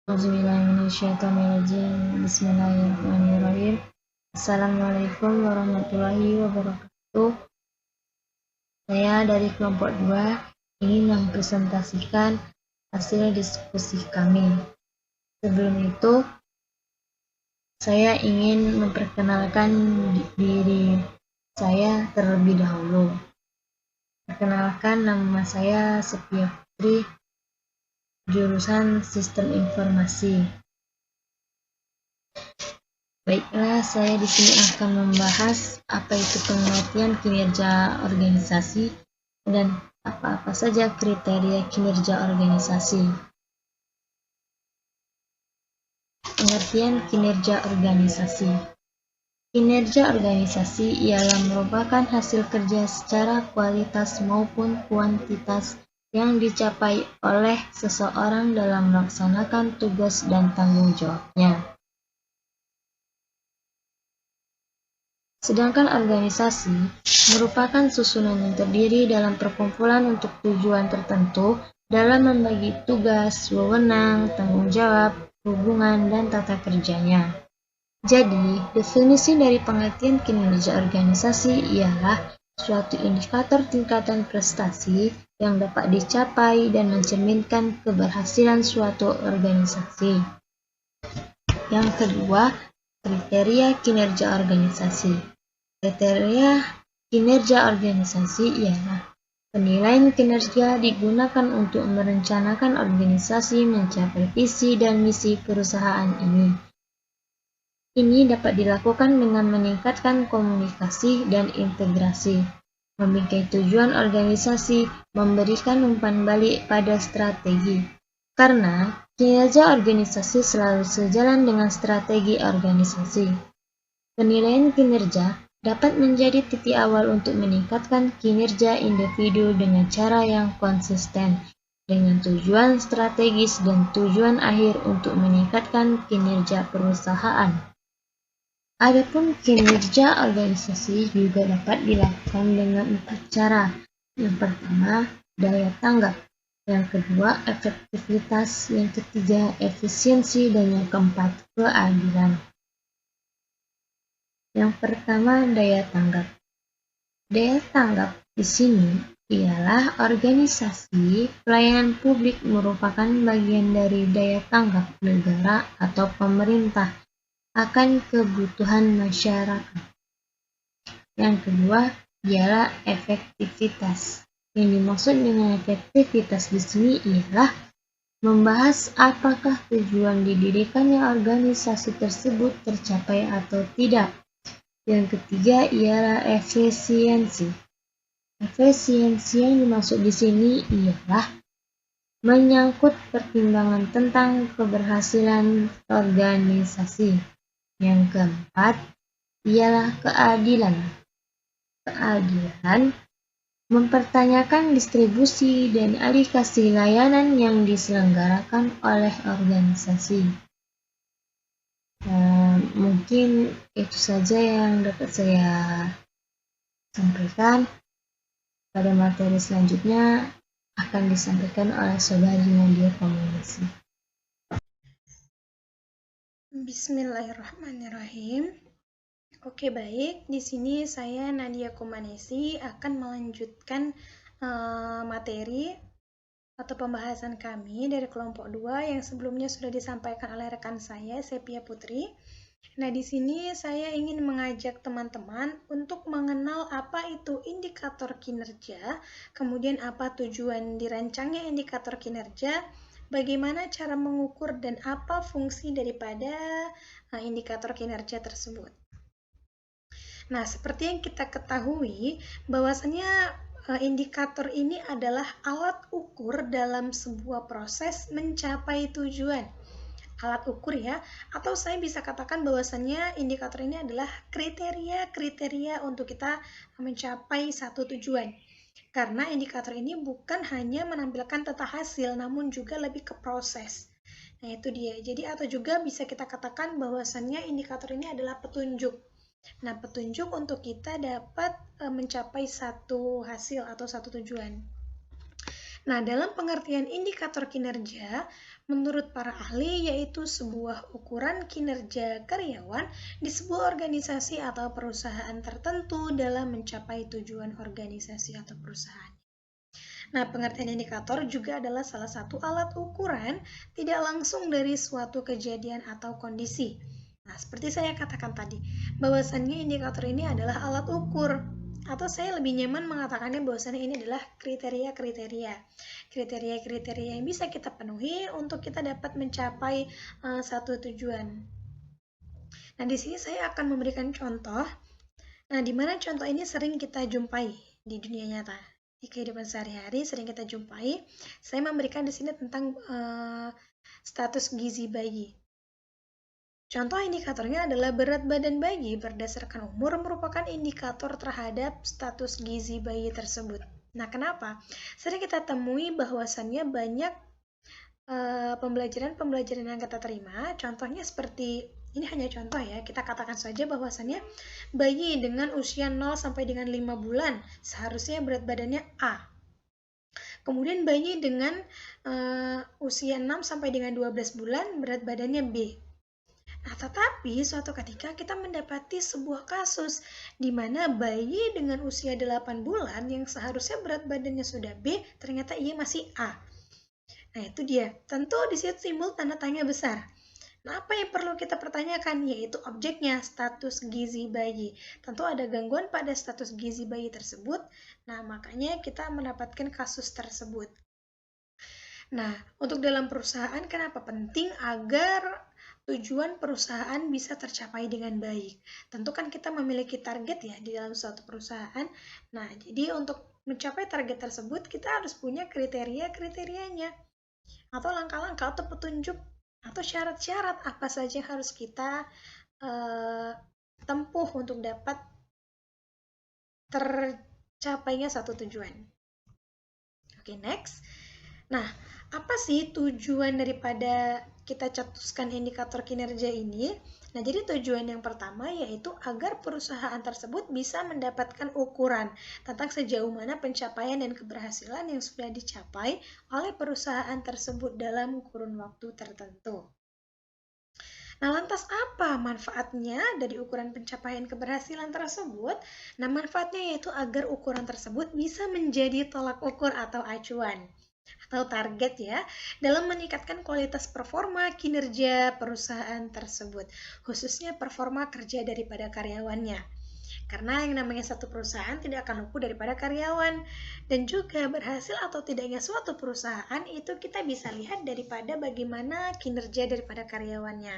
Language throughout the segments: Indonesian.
Auzubillahiminasyaitonirrajim. Bismillahirrahmanirrahim. Assalamualaikum warahmatullahi wabarakatuh. Saya dari kelompok 2 ingin mempresentasikan hasil diskusi kami. Sebelum itu, saya ingin memperkenalkan diri saya terlebih dahulu. Perkenalkan, nama saya Sepia Putri, jurusan Sistem Informasi. Baiklah, saya di sini akan membahas apa itu pengertian kinerja organisasi dan apa-apa saja kriteria kinerja organisasi. Pengertian kinerja organisasi. Kinerja organisasi ialah merupakan hasil kerja secara kualitas maupun kuantitas yang dicapai oleh seseorang dalam melaksanakan tugas dan tanggung jawabnya. Sedangkan organisasi merupakan susunan yang terdiri dalam perkumpulan untuk tujuan tertentu dalam membagi tugas, wewenang, tanggung jawab, hubungan, dan tata kerjanya. Jadi, definisi dari pengertian kinerja organisasi ialah suatu indikator tingkatan prestasi yang dapat dicapai dan mencerminkan keberhasilan suatu organisasi. Yang kedua, kriteria kinerja organisasi. Kriteria kinerja organisasi ialah penilaian kinerja digunakan untuk merencanakan organisasi mencapai visi dan misi perusahaan ini. Ini dapat dilakukan dengan meningkatkan komunikasi dan integrasi, membingkai tujuan organisasi, memberikan umpan balik pada strategi. Karena kinerja organisasi selalu sejalan dengan strategi organisasi. Penilaian kinerja dapat menjadi titik awal untuk meningkatkan kinerja individu dengan cara yang konsisten, dengan tujuan strategis dan tujuan akhir untuk meningkatkan kinerja perusahaan. Adapun kinerja organisasi juga dapat dilakukan dengan 4 cara. Yang pertama, daya tanggap. Yang kedua, efektivitas. Yang ketiga, efisiensi. Dan yang keempat, keadilan. Yang pertama, daya tanggap. Daya tanggap di sini ialah organisasi pelayanan publik merupakan bagian dari daya tanggap negara atau pemerintah akan kebutuhan masyarakat. Yang kedua ialah efektivitas. Yang dimaksud dengan efektivitas di sini ialah membahas apakah tujuan didirikannya organisasi tersebut tercapai atau tidak. Yang ketiga ialah efisiensi. Efisiensi yang dimaksud di sini ialah menyangkut pertimbangan tentang keberhasilan organisasi. Yang keempat ialah keadilan. Keadilan mempertanyakan distribusi dan alokasi layanan yang diselenggarakan oleh organisasi. Mungkin itu saja yang dapat saya sampaikan. Pada materi selanjutnya akan disampaikan oleh Saudari Nadia Komunisi. Bismillahirrahmanirrahim. Oke, baik. Di sini saya Nadia Komanesi akan melanjutkan materi atau pembahasan kami dari kelompok 2 yang sebelumnya sudah disampaikan oleh rekan saya, Sepia Putri. Nah, di sini saya ingin mengajak teman-teman untuk mengenal apa itu indikator kinerja, kemudian apa tujuan dirancangnya indikator kinerja, bagaimana cara mengukur dan apa fungsi daripada indikator kinerja tersebut. Nah, seperti yang kita ketahui, bahwasannya indikator ini adalah alat ukur dalam sebuah proses mencapai tujuan. Alat ukur ya, atau saya bisa katakan bahwasannya indikator ini adalah kriteria-kriteria untuk kita mencapai satu tujuan. Karena indikator ini bukan hanya menampilkan tata hasil, namun juga lebih ke proses. Nah, itu dia. Jadi atau juga bisa kita katakan bahwasannya indikator ini adalah petunjuk. Nah, petunjuk untuk kita dapat mencapai satu hasil atau satu tujuan. Nah, dalam pengertian indikator kinerja, menurut para ahli yaitu sebuah ukuran kinerja karyawan di sebuah organisasi atau perusahaan tertentu dalam mencapai tujuan organisasi atau perusahaan. Nah, pengertian indikator juga adalah salah satu alat ukuran tidak langsung dari suatu kejadian atau kondisi. Nah, seperti saya katakan tadi, bahwasannya indikator ini adalah alat ukur, atau saya lebih nyaman mengatakannya bahwasannya ini adalah kriteria-kriteria yang bisa kita penuhi untuk kita dapat mencapai satu tujuan. Nah, di sini saya akan memberikan contoh. Nah, di mana contoh ini sering kita jumpai di dunia nyata. Di kehidupan sehari-hari sering kita jumpai. Saya memberikan di sini tentang status gizi bayi. Contoh indikatornya adalah berat badan bayi berdasarkan umur merupakan indikator terhadap status gizi bayi tersebut. Nah, kenapa? Sering kita temui bahwasannya banyak pembelajaran yang kita terima, contohnya seperti, ini hanya contoh ya, kita katakan saja bahwasannya bayi dengan usia 0 sampai dengan 5 bulan seharusnya berat badannya A. Kemudian bayi dengan usia 6 sampai dengan 12 bulan berat badannya B. Nah, tetapi suatu ketika kita mendapati sebuah kasus di mana bayi dengan usia 8 bulan yang seharusnya berat badannya sudah B, ternyata ia masih A. Nah, itu dia. Tentu di situ timbul tanda tanya besar. Nah, apa yang perlu kita pertanyakan? Yaitu objeknya, status gizi bayi. Tentu ada gangguan pada status gizi bayi tersebut. Nah, makanya kita mendapatkan kasus tersebut. Nah, untuk dalam perusahaan, kenapa penting agar tujuan perusahaan bisa tercapai dengan baik? Tentu kan kita memiliki target ya di dalam suatu perusahaan. Nah, jadi untuk mencapai target tersebut, kita harus punya kriteria-kriterianya. Atau langkah-langkah atau petunjuk atau syarat-syarat apa saja yang harus kita tempuh untuk dapat tercapainya satu tujuan. Oke, next. Nah, apa sih tujuan daripada kita cetuskan indikator kinerja ini? Nah, jadi tujuan yang pertama yaitu agar perusahaan tersebut bisa mendapatkan ukuran tentang sejauh mana pencapaian dan keberhasilan yang sudah dicapai oleh perusahaan tersebut dalam kurun waktu tertentu. Nah, lantas apa manfaatnya dari ukuran pencapaian keberhasilan tersebut? Nah, manfaatnya yaitu agar ukuran tersebut bisa menjadi tolak ukur atau acuan atau target ya, dalam meningkatkan kualitas performa kinerja perusahaan tersebut, khususnya performa kerja daripada karyawannya. Karena yang namanya satu perusahaan tidak akan luput daripada karyawan, dan juga berhasil atau tidaknya suatu perusahaan itu kita bisa lihat daripada bagaimana kinerja daripada karyawannya.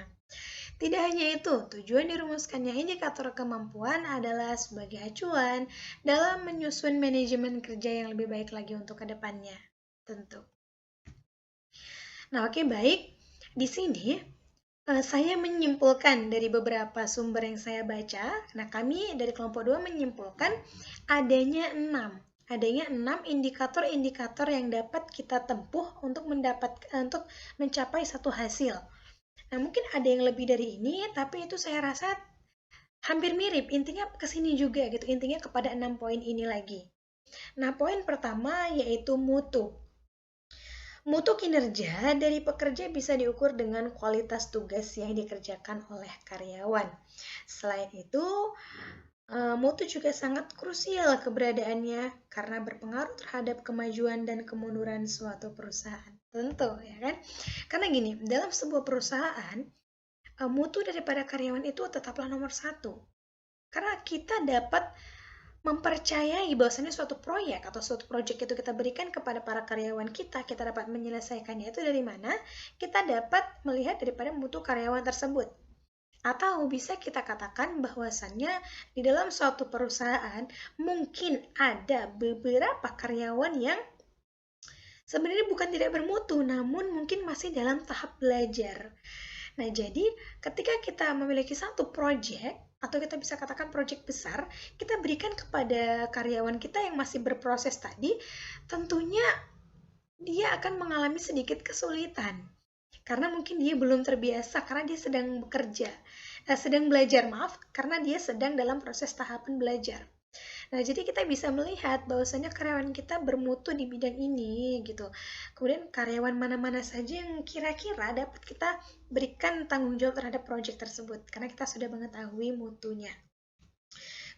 Tidak hanya itu, tujuan dirumuskannya indikator kemampuan adalah sebagai acuan dalam menyusun manajemen kerja yang lebih baik lagi untuk kedepannya. Tentu. Nah, oke, baik. Di sini saya menyimpulkan dari beberapa sumber yang saya baca. Nah, kami dari kelompok 2 menyimpulkan adanya 6 indikator-indikator yang dapat kita tempuh untuk mencapai satu hasil. Nah, mungkin ada yang lebih dari ini, tapi itu saya rasa hampir mirip. Intinya ke sini juga gitu. Intinya kepada 6 poin ini lagi. Nah, poin pertama yaitu mutu. Mutu kinerja dari pekerja bisa diukur dengan kualitas tugas yang dikerjakan oleh karyawan. Selain itu, mutu juga sangat krusial keberadaannya karena berpengaruh terhadap kemajuan dan kemunduran suatu perusahaan. Tentu, ya kan? Karena gini, dalam sebuah perusahaan, mutu daripada karyawan itu tetaplah nomor 1. Karena kita dapat mempercayai bahwasannya suatu proyek atau suatu proyek itu kita berikan kepada para karyawan kita dapat menyelesaikannya itu dari mana? Kita dapat melihat daripada mutu karyawan tersebut. Atau bisa kita katakan bahwasannya di dalam suatu perusahaan mungkin ada beberapa karyawan yang sebenarnya bukan tidak bermutu, namun mungkin masih dalam tahap belajar. Nah, jadi ketika kita memiliki satu proyek, atau kita bisa katakan proyek besar, kita berikan kepada karyawan kita yang masih berproses tadi, tentunya dia akan mengalami sedikit kesulitan. Karena mungkin dia belum terbiasa, karena dia sedang belajar, karena dia sedang dalam proses tahapan belajar. Nah, jadi kita bisa melihat bahwasanya karyawan kita bermutu di bidang ini gitu. Kemudian karyawan mana-mana saja yang kira-kira dapat kita berikan tanggung jawab terhadap proyek tersebut karena kita sudah mengetahui mutunya.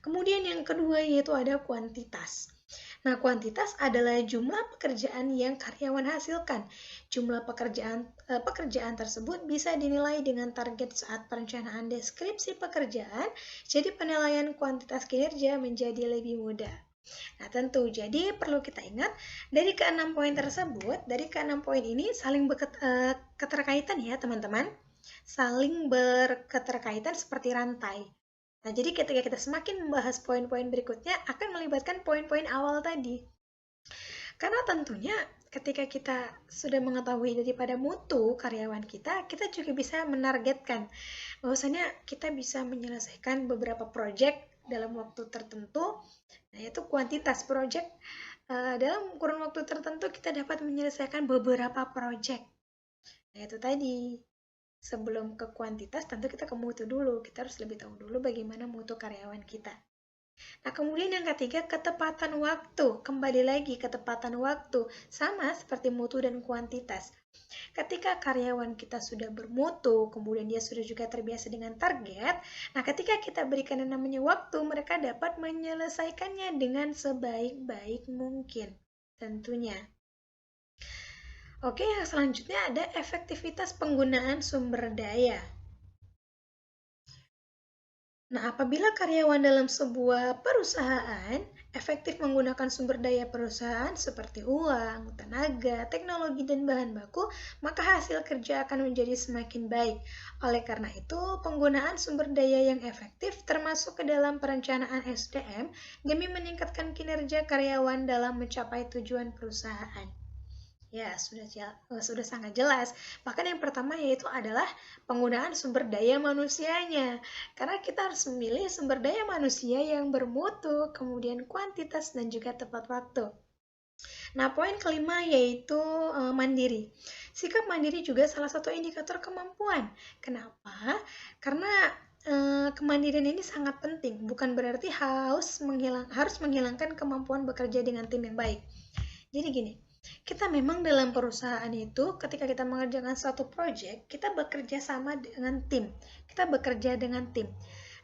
Kemudian yang kedua yaitu ada kuantitas. Nah, kuantitas adalah jumlah pekerjaan yang karyawan hasilkan. Jumlah pekerjaan tersebut bisa dinilai dengan target saat perencanaan deskripsi pekerjaan, jadi penilaian kuantitas kinerja menjadi lebih mudah. Nah, tentu, jadi perlu kita ingat, dari keenam poin tersebut, dari keenam poin ini saling keterkaitan ya teman-teman, saling berketerkaitan seperti rantai. Nah, jadi ketika kita semakin membahas poin-poin berikutnya akan melibatkan poin-poin awal tadi. Karena tentunya ketika kita sudah mengetahui daripada mutu karyawan kita juga bisa menargetkan bahwasanya kita bisa menyelesaikan beberapa proyek dalam waktu tertentu, nah yaitu kuantitas proyek. Dalam kurun waktu tertentu kita dapat menyelesaikan beberapa proyek. Nah, itu tadi. Sebelum ke kuantitas, tentu kita ke mutu dulu. Kita harus lebih tahu dulu bagaimana mutu karyawan kita. Nah, kemudian yang ketiga, ketepatan waktu. Kembali lagi, ketepatan waktu. Sama seperti mutu dan kuantitas. Ketika karyawan kita sudah bermutu, kemudian dia sudah juga terbiasa dengan target, nah ketika kita berikan yang namanya waktu, mereka dapat menyelesaikannya dengan sebaik-baik mungkin. Tentunya. Oke, yang selanjutnya ada efektivitas penggunaan sumber daya. Nah, apabila karyawan dalam sebuah perusahaan efektif menggunakan sumber daya perusahaan seperti uang, tenaga, teknologi, dan bahan baku, maka hasil kerja akan menjadi semakin baik. Oleh karena itu, penggunaan sumber daya yang efektif termasuk ke dalam perencanaan SDM demi meningkatkan kinerja karyawan dalam mencapai tujuan perusahaan. Ya, sudah sangat jelas. Bahkan yang pertama yaitu adalah penggunaan sumber daya manusianya. Karena kita harus memilih sumber daya manusia yang bermutu, kemudian kuantitas, dan juga tepat waktu. Nah, poin kelima yaitu mandiri. Sikap mandiri juga salah satu indikator kemampuan. Kenapa? Karena kemandirian ini sangat penting. Bukan berarti harus menghilangkan kemampuan bekerja dengan tim yang baik. Jadi gini, kita memang dalam perusahaan itu ketika kita mengerjakan suatu proyek, kita bekerja sama dengan tim. Kita bekerja dengan tim.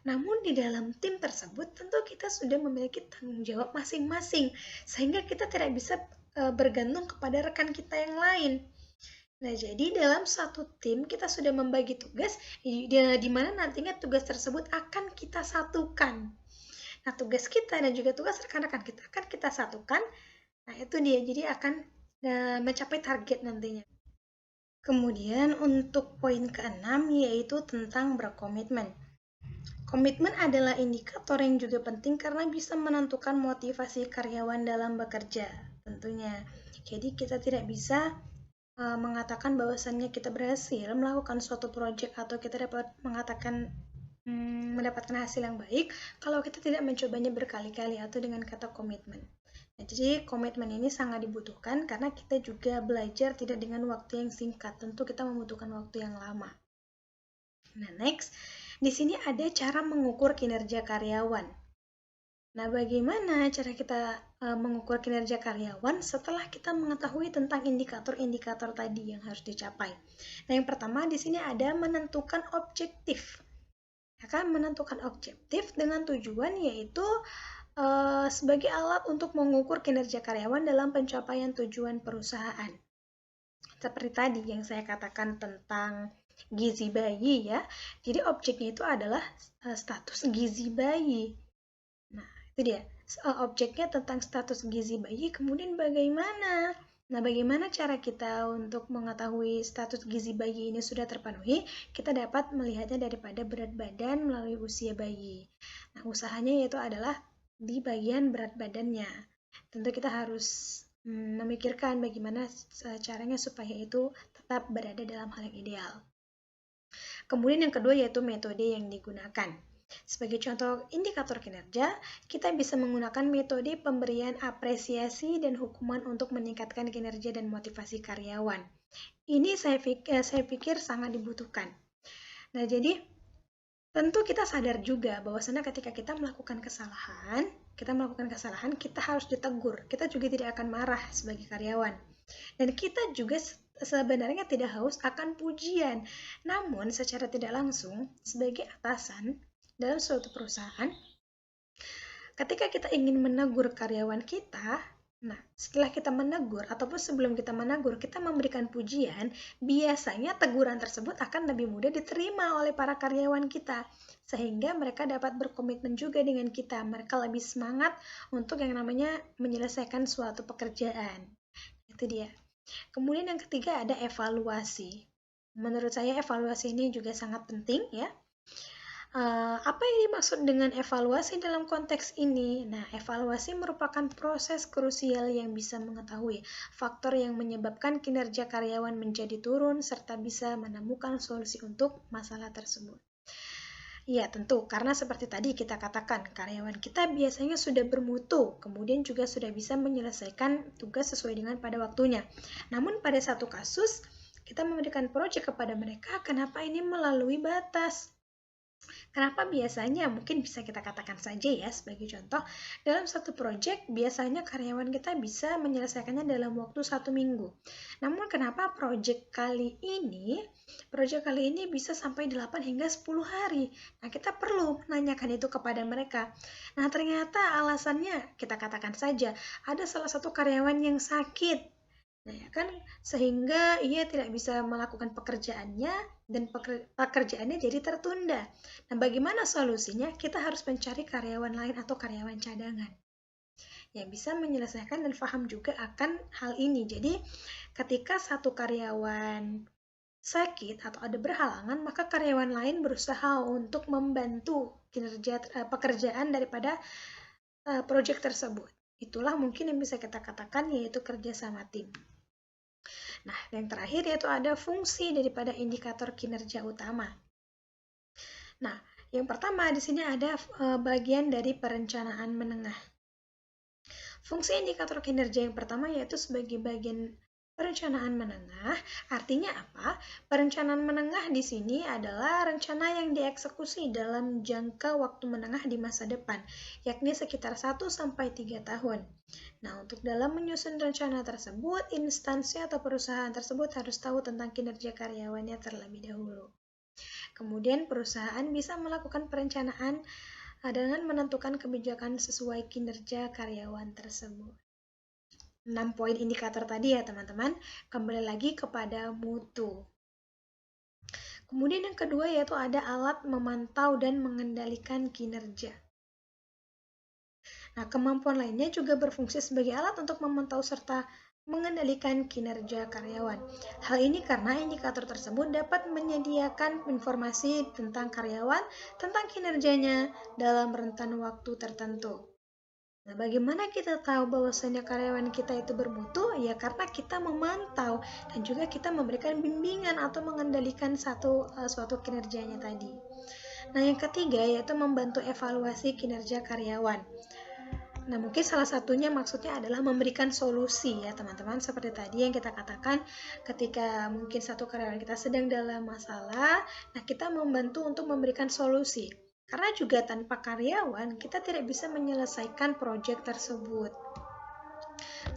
Namun di dalam tim tersebut tentu kita sudah memiliki tanggung jawab masing-masing sehingga kita tidak bisa bergantung kepada rekan kita yang lain. Nah, jadi dalam satu tim kita sudah membagi tugas di mana nantinya tugas tersebut akan kita satukan. Nah, tugas kita dan juga tugas rekan-rekan kita akan kita satukan. Nah, itu dia, jadi akan mencapai target nantinya. Kemudian untuk poin keenam yaitu tentang berkomitmen. Komitmen adalah indikator yang juga penting karena bisa menentukan motivasi karyawan dalam bekerja tentunya. Jadi kita tidak bisa mengatakan bahwasannya kita berhasil melakukan suatu proyek atau kita dapat mendapatkan hasil yang baik kalau kita tidak mencobanya berkali-kali atau dengan kata komitmen. Nah, jadi komitmen ini sangat dibutuhkan karena kita juga belajar tidak dengan waktu yang singkat, tentu kita membutuhkan waktu yang lama. Nah, next, di sini ada cara mengukur kinerja karyawan. Nah, bagaimana cara kita mengukur kinerja karyawan setelah kita mengetahui tentang indikator-indikator tadi yang harus dicapai? Nah, yang pertama di sini ada menentukan objektif. Akan menentukan objektif dengan tujuan yaitu sebagai alat untuk mengukur kinerja karyawan dalam pencapaian tujuan perusahaan. Seperti tadi yang saya katakan tentang gizi bayi ya. Jadi objeknya itu adalah status gizi bayi. Nah, itu dia. Objeknya tentang status gizi bayi, kemudian bagaimana? Nah, bagaimana cara kita untuk mengetahui status gizi bayi ini sudah terpenuhi? Kita dapat melihatnya daripada berat badan melalui usia bayi. Nah, usahanya yaitu adalah di bagian berat badannya. Tentu kita harus memikirkan bagaimana caranya supaya itu tetap berada dalam hal yang ideal. Kemudian yang kedua yaitu metode yang digunakan. Sebagai contoh indikator kinerja, kita bisa menggunakan metode pemberian apresiasi dan hukuman untuk meningkatkan kinerja dan motivasi karyawan. Ini saya pikir sangat dibutuhkan. Nah, jadi Tentu kita sadar juga bahwasanya ketika kita melakukan kesalahan, kita harus ditegur. Kita juga tidak akan marah sebagai karyawan. Dan kita juga sebenarnya tidak haus akan pujian. Namun secara tidak langsung, sebagai atasan dalam suatu perusahaan, ketika kita ingin menegur karyawan kita, nah setelah kita menegur ataupun sebelum kita menegur, kita memberikan pujian, biasanya teguran tersebut akan lebih mudah diterima oleh para karyawan kita, sehingga mereka dapat berkomitmen juga dengan kita. Mereka lebih semangat untuk yang namanya menyelesaikan suatu pekerjaan. Itu dia. Kemudian yang ketiga ada evaluasi. Menurut saya evaluasi ini juga sangat penting ya. Apa yang dimaksud dengan evaluasi dalam konteks ini? Nah, evaluasi merupakan proses krusial yang bisa mengetahui faktor yang menyebabkan kinerja karyawan menjadi turun serta bisa menemukan solusi untuk masalah tersebut. Ya, tentu, karena seperti tadi kita katakan, karyawan kita biasanya sudah bermutu, kemudian juga sudah bisa menyelesaikan tugas sesuai dengan pada waktunya. Namun pada satu kasus, kita memberikan proyek kepada mereka, kenapa ini melalui batas? Kenapa biasanya? Mungkin bisa kita katakan saja ya sebagai contoh, dalam satu proyek biasanya karyawan kita bisa menyelesaikannya dalam waktu 1 minggu. Namun kenapa proyek kali ini bisa sampai 8 hingga 10 hari? Nah, kita perlu menanyakan itu kepada mereka. Nah, ternyata alasannya kita katakan saja, ada salah satu karyawan yang sakit. Nah, ya kan, sehingga ia tidak bisa melakukan pekerjaannya dan pekerjaannya jadi tertunda. Nah, bagaimana solusinya? Kita harus mencari karyawan lain atau karyawan cadangan yang bisa menyelesaikan dan paham juga akan hal ini. Jadi, ketika satu karyawan sakit atau ada berhalangan, maka karyawan lain berusaha untuk membantu kinerja pekerjaan daripada proyek tersebut. Itulah mungkin yang bisa kita katakan yaitu kerja sama tim. Nah, yang terakhir yaitu ada fungsi daripada indikator kinerja utama. Nah, yang pertama di sini ada bagian dari perencanaan menengah. Fungsi indikator kinerja yang pertama yaitu sebagai bagian perencanaan menengah. Artinya apa? Perencanaan menengah di sini adalah rencana yang dieksekusi dalam jangka waktu menengah di masa depan, yakni sekitar 1-3 tahun. Nah, untuk dalam menyusun rencana tersebut, instansi atau perusahaan tersebut harus tahu tentang kinerja karyawannya terlebih dahulu. Kemudian perusahaan bisa melakukan perencanaan dengan menentukan kebijakan sesuai kinerja karyawan tersebut. 6 poin indikator tadi ya teman-teman, kembali lagi kepada mutu. Kemudian yang kedua yaitu ada alat memantau dan mengendalikan kinerja. Nah, kemampuan lainnya juga berfungsi sebagai alat untuk memantau serta mengendalikan kinerja karyawan. Hal ini karena indikator tersebut dapat menyediakan informasi tentang karyawan, tentang kinerjanya dalam rentan waktu tertentu. Nah, bagaimana kita tahu bahwasanya karyawan kita itu bermutu? Ya karena kita memantau dan juga kita memberikan bimbingan atau mengendalikan suatu kinerjanya tadi. Nah, yang ketiga yaitu membantu evaluasi kinerja karyawan. Nah, mungkin salah satunya maksudnya adalah memberikan solusi ya teman-teman. Seperti tadi yang kita katakan, ketika mungkin satu karyawan kita sedang dalam masalah, nah kita membantu untuk memberikan solusi. Karena juga tanpa karyawan, kita tidak bisa menyelesaikan proyek tersebut.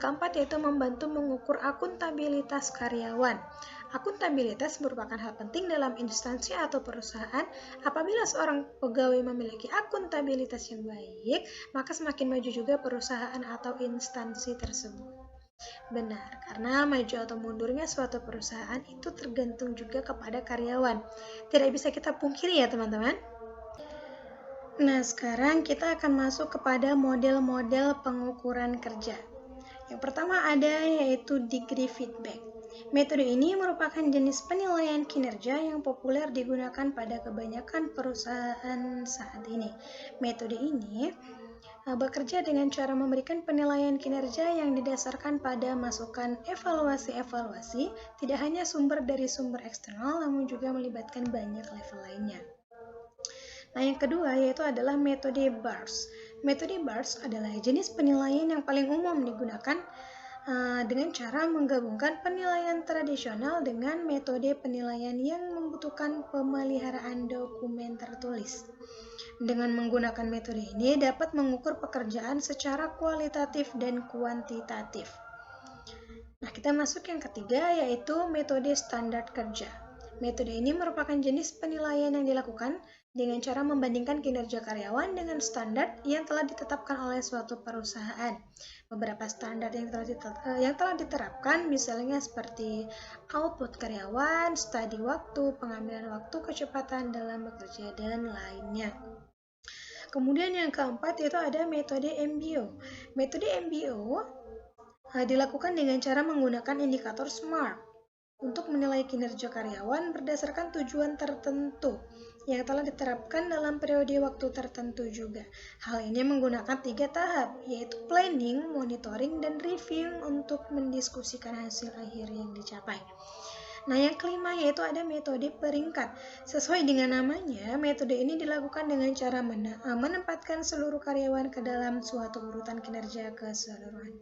Keempat yaitu membantu mengukur akuntabilitas karyawan. Akuntabilitas merupakan hal penting dalam instansi atau perusahaan. Apabila seorang pegawai memiliki akuntabilitas yang baik, maka semakin maju juga perusahaan atau instansi tersebut. Benar, karena maju atau mundurnya suatu perusahaan itu tergantung juga kepada karyawan. Tidak bisa kita pungkiri ya teman-teman. Nah, sekarang kita akan masuk kepada model-model pengukuran kerja. Yang pertama ada yaitu degree feedback. Metode ini merupakan jenis penilaian kinerja yang populer digunakan pada kebanyakan perusahaan saat ini. Metode ini bekerja dengan cara memberikan penilaian kinerja yang didasarkan pada masukan evaluasi-evaluasi, tidak hanya sumber dari sumber eksternal, namun juga melibatkan banyak level lainnya. Nah, yang kedua yaitu adalah metode BARS. Metode BARS adalah jenis penilaian yang paling umum digunakan dengan cara menggabungkan penilaian tradisional dengan metode penilaian yang membutuhkan pemeliharaan dokumen tertulis. Dengan menggunakan metode ini dapat mengukur pekerjaan secara kualitatif dan kuantitatif. Nah, kita masuk yang ketiga, yaitu metode standar kerja. Metode ini merupakan jenis penilaian yang dilakukan dengan cara membandingkan kinerja karyawan dengan standar yang telah ditetapkan oleh suatu perusahaan. Beberapa standar yang telah diterapkan misalnya seperti output karyawan, studi waktu, pengambilan waktu, kecepatan dalam bekerja, dan lainnya. Kemudian yang keempat yaitu ada metode MBO. Metode MBO dilakukan dengan cara menggunakan indikator SMART untuk menilai kinerja karyawan berdasarkan tujuan tertentu yang telah diterapkan dalam periode waktu tertentu juga. Hal ini menggunakan 3 tahap, yaitu planning, monitoring, dan reviewing untuk mendiskusikan hasil akhir yang dicapai. Nah, yang kelima yaitu ada metode peringkat. Sesuai dengan namanya, metode ini dilakukan dengan cara menempatkan seluruh karyawan ke dalam suatu urutan kinerja keseluruhan.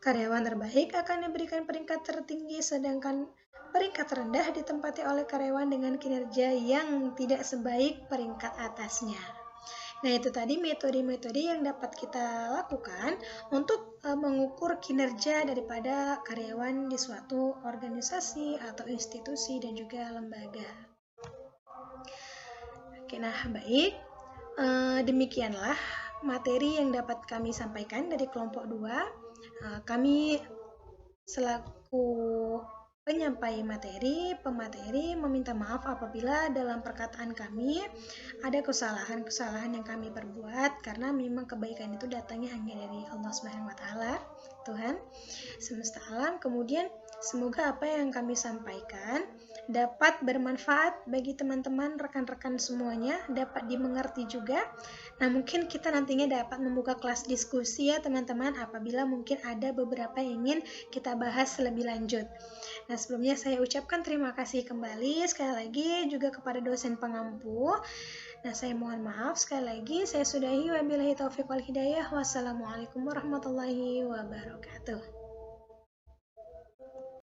Karyawan terbaik akan diberikan peringkat tertinggi, sedangkan peringkat terendah ditempati oleh karyawan dengan kinerja yang tidak sebaik peringkat atasnya. Nah, itu tadi metode-metode yang dapat kita lakukan untuk mengukur kinerja daripada karyawan di suatu organisasi atau institusi dan juga lembaga. Oke, nah baik. Demikianlah materi yang dapat kami sampaikan dari kelompok 2. Kami selaku penyampai materi, pemateri meminta maaf apabila dalam perkataan kami ada kesalahan-kesalahan yang kami perbuat, karena memang kebaikan itu datangnya hanya dari Allah Subhanahu wa taala, Tuhan semesta alam. Kemudian semoga apa yang kami sampaikan dapat bermanfaat bagi teman-teman, rekan-rekan semuanya, dapat dimengerti juga. Nah, mungkin kita nantinya dapat membuka kelas diskusi ya teman-teman, apabila mungkin ada beberapa yang ingin kita bahas lebih lanjut. Nah, sebelumnya saya ucapkan terima kasih kembali sekali lagi juga kepada dosen pengampu. Nah, saya mohon maaf sekali lagi. Saya sudahi, wabillahi taufiq wal hidayah. Wassalamualaikum warahmatullahi wabarakatuh.